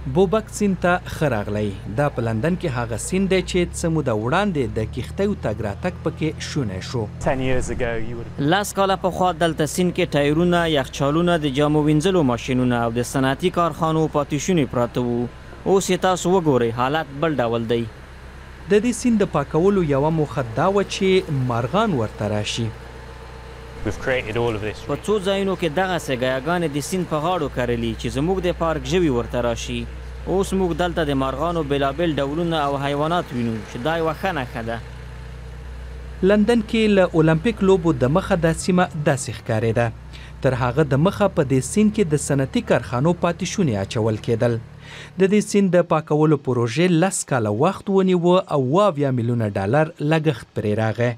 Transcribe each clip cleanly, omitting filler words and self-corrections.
بوبک سیند ته ښه راغلی. دا په لندن کې هغه سیند دی چې څه موده وړاندې د کښتیو تګ راتګ پکې شونی شو. 10 کاله پخوا دلته سیند کې ټایرونه، یخچالونه، د جامو وینځلو ماشینونه او د صنعتي کارخانو پاتې شونې پراته وو. اوس یې تاسو وګورئ، حالت بل ډول دی. د دې سیند د پاکولو یوه موخه دا وه چې مارغان ورته راشي. په څو ځایونو کې دغسې ګیاګانې د سیند په غاړو کرلي چې زموږ د پارک ژوي ورته راشي. اوس موږ دلته د مارغانو بېلابېل ډولونه او حیوانات وینو چې دا یوه ښه نښه ده. لندن کې له اولمپیک لوبو د مخه دا سیمه داسې ښکارېده. تر هغه د مخه په دې سیند کې د صنعتي کارخانو پاتې شونې اچول کېدل. د دې سیند د پاکولو پروژې 10 کاله وخت ونیوه او 70 میلیونه ډالر لګښت پرې راغی.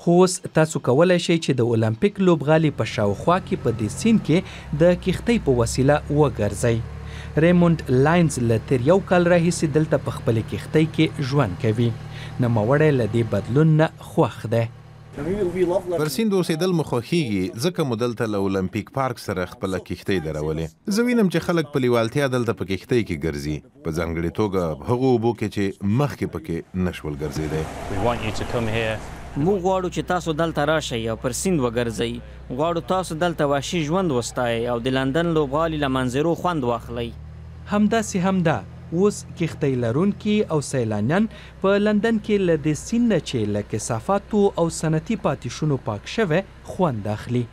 خو اوس تاسو کولی شئ چې د اولمپیک لوبغالي په شاوخوا کې په دې سیند کې د کښتۍ په وسیله وګرځئ. ریموند لاینز له تیر 1 کال راهیسې دلته په خپلې کښتۍ کې ژوند کوي. نوموړی له دې بدلون نه خوښ دی. پر سیند اوسېدل مو خوښیږي ځکه مو دلته له اولمپیک پارک سره خپله کښتۍ درولې. زه وینم چې خلک په لیوالتیا دلته په کښتۍ کې ګرځي، په ځانګړې توګه هغو اوبو کې چې مخکې پکې نشول ګرځېدی. موږ غواړو چې تاسو دلته راشئ او پر سیند وګرځئ. غواړو تاسو دلته وحشي ژوند وستایئ او د لندن لوبغالي له منظرو خوند واخلئ. همداسې هم ده. اوس کښتۍ لرونکي او سیلانیان په لندن کې له دې سیند نه چې له کثافاتو او صنعتي پاتې شونو پاک شوی خوند اخلي.